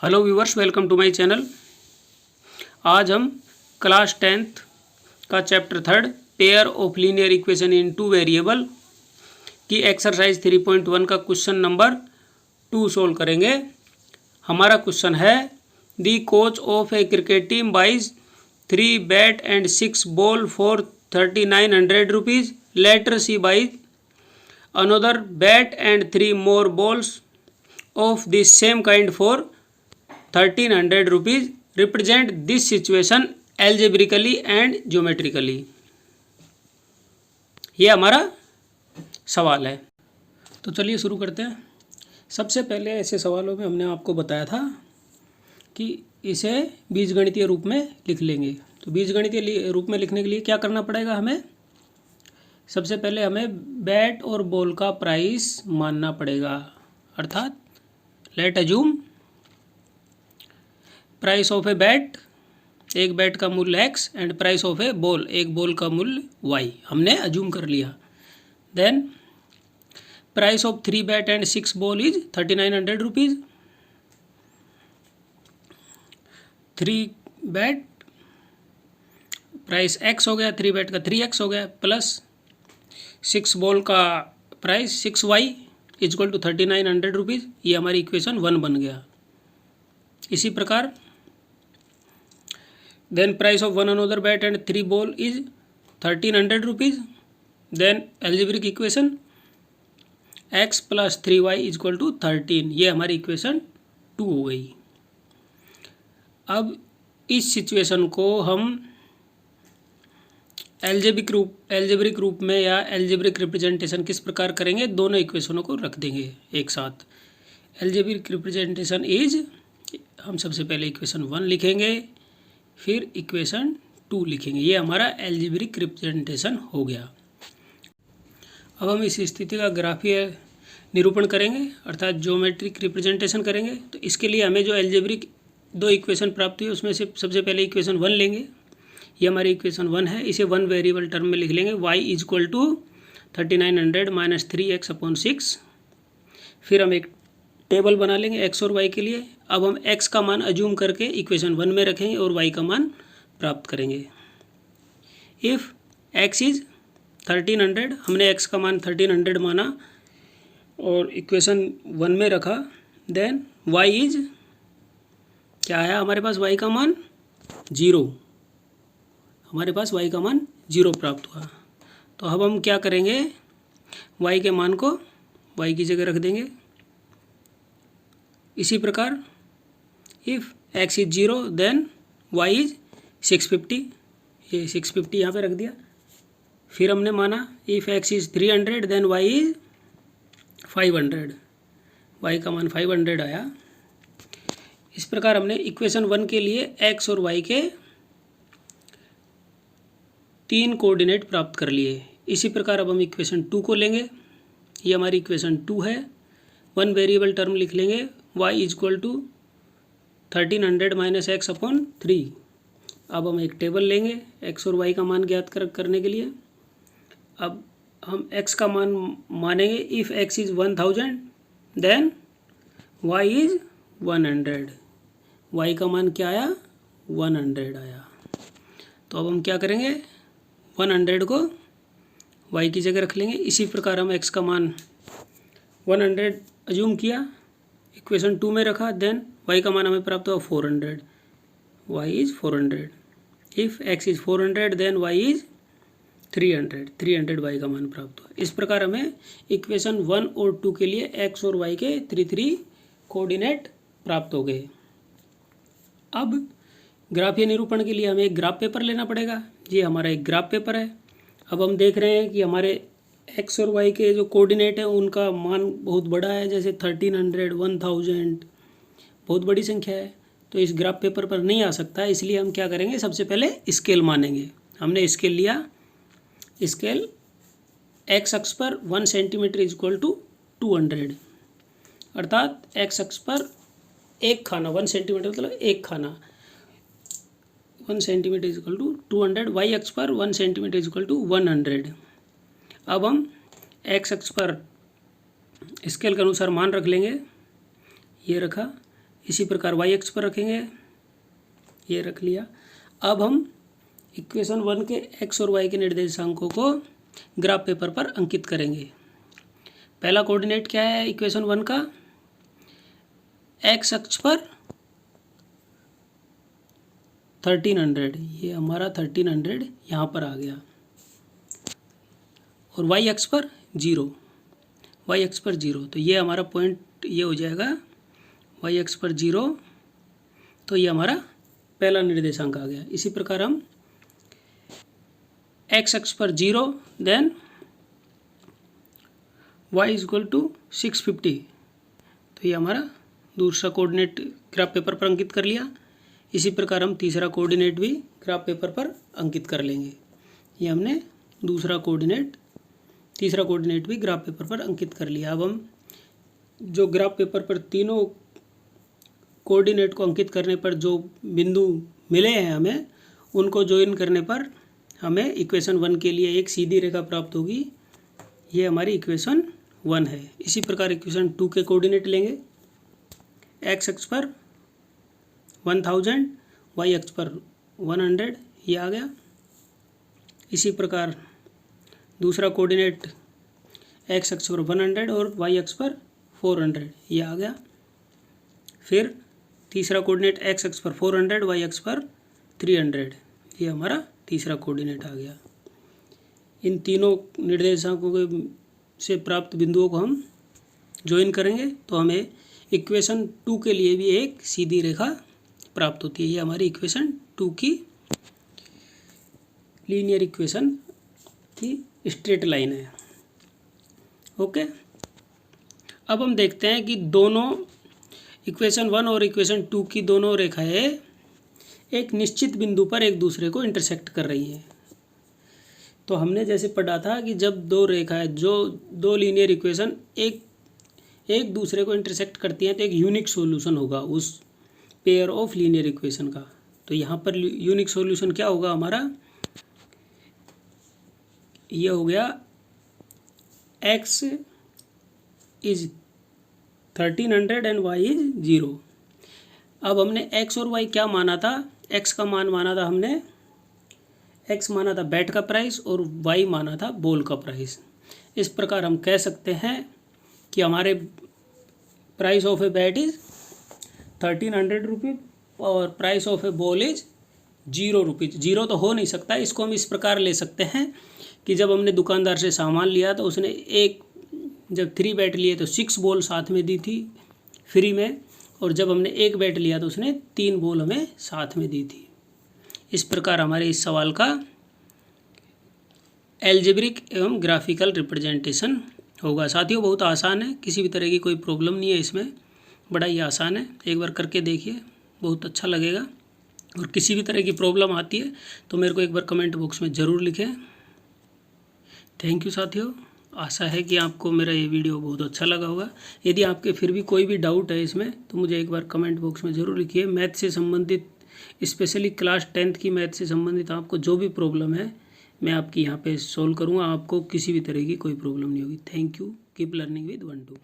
Hello viewers, welcome to my channel. आज हम class 10th का chapter 3 pair of linear equation in two variable की exercise 3.1 का question number 2 solve करेंगे। हमारा क्वेश्चन है the coach of a cricket team buys 3 bat and 6 ball for 3900 rupees. Later she buys another bat and 3 more balls of this same kind for 1300 rupees. Represent this situation algebraically and geometrically. ये हमारा सवाल है। तो चलिए शुरू करते हैं। सबसे पहले ऐसे सवालों में हमने आपको बताया था कि इसे बीजगणितीय रूप में लिख लेंगे। तो बीजगणितीय रूप में लिखने के लिए क्या करना पड़ेगा हमें? सबसे पहले हमें बैट और बॉल का प्राइस मानना पड़ेगा। अर्थात let assume price of a bat, एक बैट का मूल्य x and price of a ball, एक बॉल का मूल्य y हमने अज्यूम कर लिया। Then price of 3 bat and 6 ball is 3900 rupees. 3 bat price x हो गया, 3 बैट का 3x हो गया, प्लस 6 बॉल का price 6y is equal to 3900 rupees. ये हमारी इक्वेशन 1 बन गया। इसी प्रकार then price of one another bat and 3 ball is 1300 rupees. then algebraic equation x plus 3y is equal to 13। ये हमारी इक्वेशन 2 हो गई। अब इस सिचुएशन को हम एल्जेब्रिक रूप में या एल्जेब्रिक रिप्रेजेंटेशन किस प्रकार करेंगे? दोनों इक्वेशनों को रख देंगे एक साथ। एल्जेब्रिक रिप्रेजेंटेशन इज, हम सबसे पहले इक्वेशन 1 लिखेंगे, फिर इक्वेशन 2 लिखेंगे। ये हमारा एल्जेब्रिक रिप्रेजेंटेशन हो गया। अब हम इस स्थिति का ग्राफीय निरूपण करेंगे, अर्थात ज्योमेट्रिक रिप्रेजेंटेशन करेंगे। तो इसके लिए हमें जो एल्जेब्रिक 2 इक्वेशन प्राप्त हुई उसमें से सबसे पहले इक्वेशन 1 लेंगे। ये हमारी इक्वेशन 1 है। इसे 1 वेरिएबल टर्म में लिख लेंगे, y is equal to 3900 minus 3x upon 6। फिर हम एक टेबल बना लेंगे x और y के लिए। अब हम x का मान अज्यूम करके इक्वेशन 1 में रखेंगे और y का मान प्राप्त करेंगे। इफ़ x इज़ 1300, हमने x का मान 1300 माना और इक्वेशन 1 में रखा। देन y इज़ क्या आया हमारे पास? y का मान 0। हमारे पास y का मान 0 प्राप्त हुआ। तो अब हम क्या करेंगे? y के मान को y की जगह रख देंगे। इसी प्रकार if x is 0 then y is 650। ये 650 यहाँ पे रख दिया। फिर हमने माना if x is 300 then y is 500। y का मान 500 आया। इस प्रकार हमने इक्वेशन 1 के लिए x और y के 3 कोऑर्डिनेट प्राप्त कर लिए। इसी प्रकार अब हम इक्वेशन 2 को लेंगे। ये हमारी इक्वेशन 2 है। 1 वेरिएबल टर्म लिख लेंगे, y is equal to 1300 minus x upon 3। अब हम एक टेबल लेंगे x और y का मान ज्ञात करने के लिए। अब हम x का मान मानेंगे, if x is 1000 then y is 100। y का मान क्या आया? 100 आया। तो अब हम क्या करेंगे? 100 को y की जगह रख लेंगे। इसी प्रकार हम x का मान 100 अज्यूम किया, इक्वेशन 2 में रखा। देन y का मान हमें प्राप्त हुआ 400। y is 400। If x is 400 then y is 300। 300 y का मान प्राप्त हुआ। इस प्रकार हमें इक्वेशन 1 और 2 के लिए x और y के 3 कोऑर्डिनेट प्राप्त हो गए। अब ग्राफीय निरूपण के लिए हमें एक ग्राफ पेपर लेना पड़ेगा। ये हमारा एक ग्राफ पेपर है। अब हम देख रहे हैं कि हमारे x और y के जो कोऑर्डिनेट है उनका मान बहुत बड़ा है, जैसे 1300, 1000 बहुत बड़ी संख्या है। तो इस ग्राफ पेपर पर नहीं आ सकता, इसलिए हम क्या करेंगे? सबसे पहले स्केल मानेंगे। हमने स्केल लिया। स्केल x अक्ष पर 1 सेंटीमीटर इज इक्वल टू 200, अर्थात x अक्ष पर एक खाना, 1 सेंटीमीटर मतलब एक खाना, 1 centimetre is equal to 200। y अक्ष पर 1 सेंटीमीटर इज इक्वल टू 100। अब हम x अक्ष पर स्केल के अनुसार मान रख लेंगे। ये रखा। इसी प्रकार वाई एक्स पर रखेंगे, ये रख लिया। अब हम इक्वेशन 1 के एक्स और वाई के निर्देशांकों को ग्राफ पेपर पर अंकित करेंगे। पहला कोऑर्डिनेट क्या है इक्वेशन 1 का, एक्स अक्ष पर 1300, ये हमारा 1300 यहाँ पर आ गया, और वाई अक्ष पर 0, वाई अक्ष पर 0, तो ये हमारा पॉइंट ये हो जाएगा वाई अक्ष पर 0, तो ये हमारा पहला निर्देशांक आ गया। इसी प्रकार हम एक्स अक्ष पर 0, then y is equal to 650, तो ये हमारा दूसरा कोऑर्डिनेट ग्राफ पेपर पर अंकित कर लिया। इसी प्रकार हम तीसरा कोऑर्डिनेट भी ग्राफ पेपर पर अंकित कर लेंगे। ये हमने तीसरा कोऑर्डिनेट भी ग्राफ पेपर पर अंकित कर लिया। अब हम जो ग्राफ पेपर पर तीनों कोऑर्डिनेट को अंकित करने पर जो बिंदु मिले हैं हमें, उनको ज्वाइन करने पर हमें इक्वेशन 1 के लिए एक सीधी रेखा प्राप्त होगी। ये हमारी इक्वेशन 1 है। इसी प्रकार इक्वेशन 2 के कोऑर्डिनेट लेंगे, एक्स अक्ष पर 1000, वाई अक्ष पर 100, ये आ गया। इसी प्रकार दूसरा कोऑर्डिनेट एक्स अक्ष पर 100 और वाई अक्ष पर 400, ये आ गया। फिर तीसरा कोऑर्डिनेट एक्स अक्ष पर 400, वाई अक्ष पर 300, ये हमारा तीसरा कोऑर्डिनेट आ गया। इन तीनों निर्देशांकों के से प्राप्त बिंदुओं को हम ज्वाइन करेंगे तो हमें इक्वेशन 2 के लिए भी एक सीधी रेखा प्राप्त होती है। ये हमारी इक्वेशन 2 की लीनियर इक्वेशन की स्ट्रेट लाइन है। ओके, अब हम देखते हैं कि दोनों इक्वेशन 1 और इक्वेशन 2 की दोनों रेखाएं एक निश्चित बिंदु पर एक दूसरे को इंटरसेक्ट कर रही हैं। तो हमने जैसे पढ़ा था कि जब दो रेखाएं, जो दो लीनियर इक्वेशन एक दूसरे को इंटरसेक्ट करती हैं तो एक यूनिक सॉल्यूशन होगा उस पेयर ऑफ लीनियर इक्वेशन का। तो यहाँ पर यूनिक सॉल्यूशन क्या होगा हमारा, ये हो गया x is 1300 and y is 0। अब हमने x और y क्या माना था, x का मान माना था हमने, x माना था बैट का प्राइस और y माना था बॉल का प्राइस। इस प्रकार हम कह सकते हैं कि हमारे price of a bat is 1300 rupees और price of a ball is 0 rupees. 0 तो हो नहीं सकता, इसको हम इस प्रकार ले सकते हैं कि जब हमने दुकानदार से सामान लिया तो उसने जब 3 बैट लिए तो 6 बॉल साथ में दी थी फ्री में, और जब हमने 1 बैट लिया तो उसने 3 बॉल हमें साथ में दी थी। इस प्रकार हमारे इस सवाल का एल्जेब्रिक एवं ग्राफिकल रिप्रेजेंटेशन होगा। साथियों बहुत आसान है, किसी भी तरह की कोई प्रॉब्लम नहीं है इसमें, बड़ा ही आसान है। एक बार करके देखिए, बहुत अच्छा लगेगा। और किसी भी तरह की प्रॉब्लम आती है तो मेरे को एक बार कमेंट बॉक्स में ज़रूर लिखें। थैंक यू साथियों, आशा है कि आपको मेरा ये वीडियो बहुत अच्छा लगा होगा। यदि आपके फिर भी कोई भी डाउट है इसमें तो मुझे एक बार कमेंट बॉक्स में ज़रूर लिखिए। मैथ से संबंधित, स्पेशली क्लास 10th की मैथ से संबंधित आपको जो भी प्रॉब्लम है मैं आपकी यहाँ पे सॉल्व करूँगा। आपको किसी भी तरह की कोई प्रॉब्लम नहीं होगी। Thank you, keep learning with 1-2।